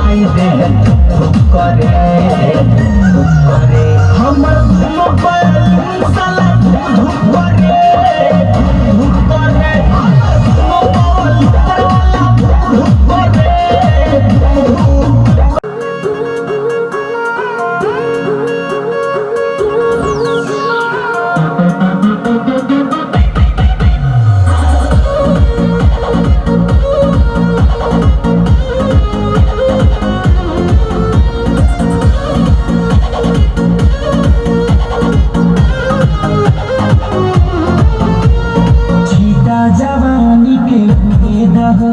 आई दे धुप करे हमर मोबाइल साला धुप करे मोबाइल वाला धुप करे जवानी के भूले दहो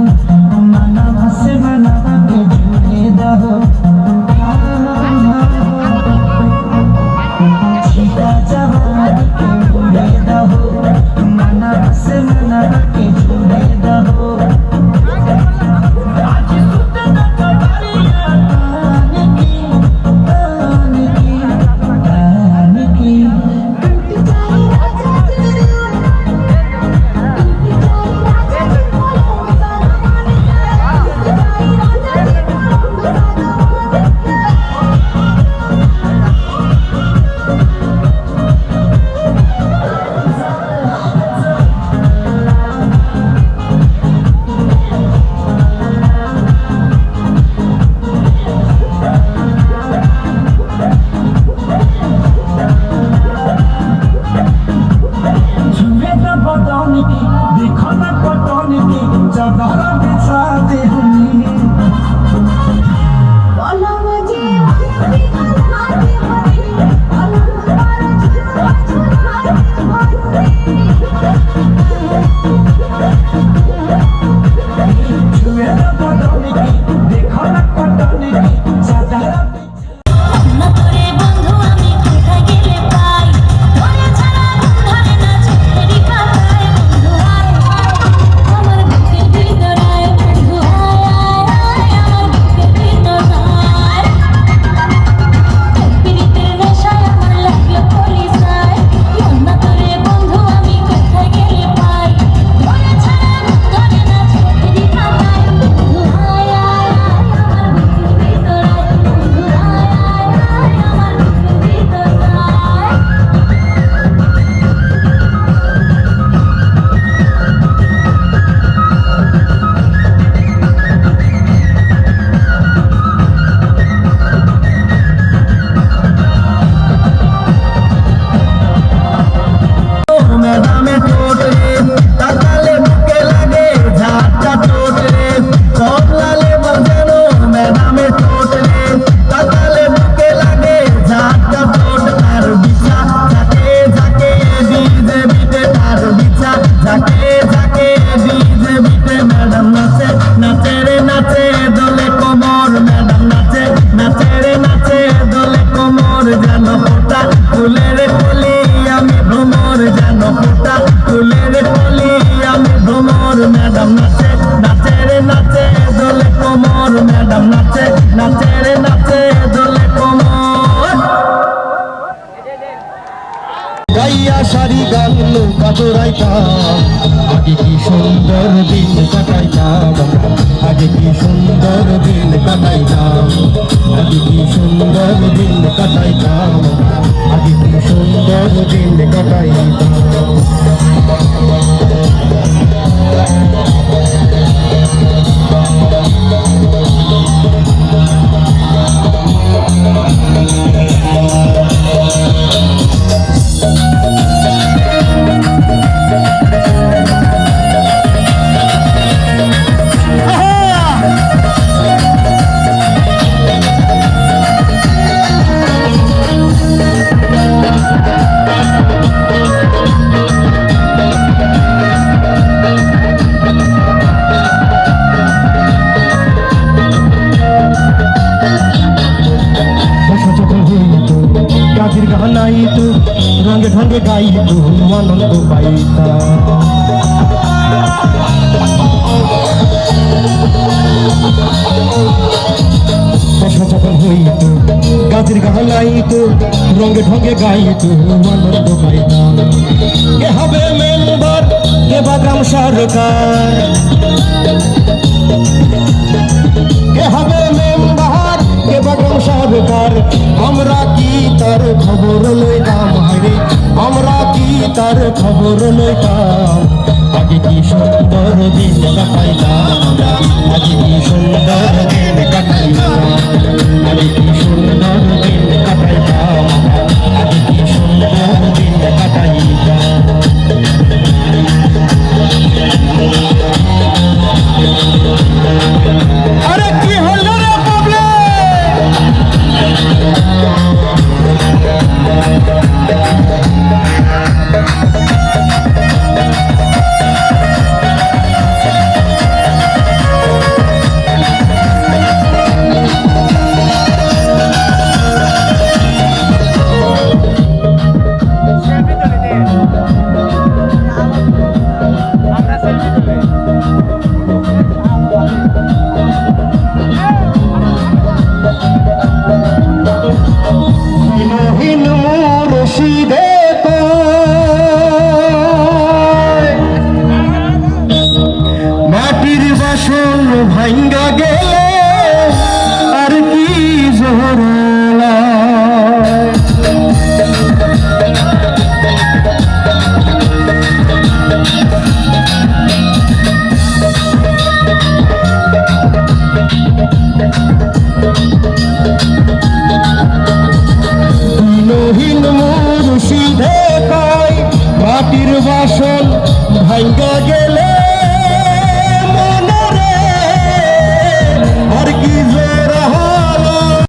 मनवा से मनवा के झूले दहो सीता जवानी के भूले दहो मनवा से मनवा के झूले दहो देखो ना पटौनी की चदरा बिछा दे देखो ना पटौनी की चदरा मैडम नाचे नाचे रे नाचे दोले कोमर मैडम नाचे नाचे रे नाचे दोले कोमर गाइया सारी गान नौका चोराইতাম आगे की सुंदर दिन काटाইতাম आगे की सुंदर दिन काटाইতাম आगे की सुंदर दिन काटाইতাম आगे की सुंदर दिन काटाইতাम रंग ढंग गाई तू आनंद पाईता যখন হইতো গাছের গালাইতো রঙে ঢঙ্গে গাইতো আনন্দ পাইতাম কে হবে মেম্বার কে বা গ্রাম সরকার কে হবে মেম্বার তার খবর লইতাম, হায়রে আমরা কি তার খবর লইতাম। আগে কি সুন্দর দিন কাটাইলাম, আগে কি সুন্দর দিন কাটাইলাম, আগে কি সুন্দর দিন কাটাইলাম, আগে কি সুন্দর দিন কাটাইলাম। আরে কি হলো রে বাবলে, মহিন মুর্শিদে মাটির বাসন ভাঙ্গা গেলে আর কি জোরালা। মহিন মুর্শিদে মাটির বাসন ভাঙ্গা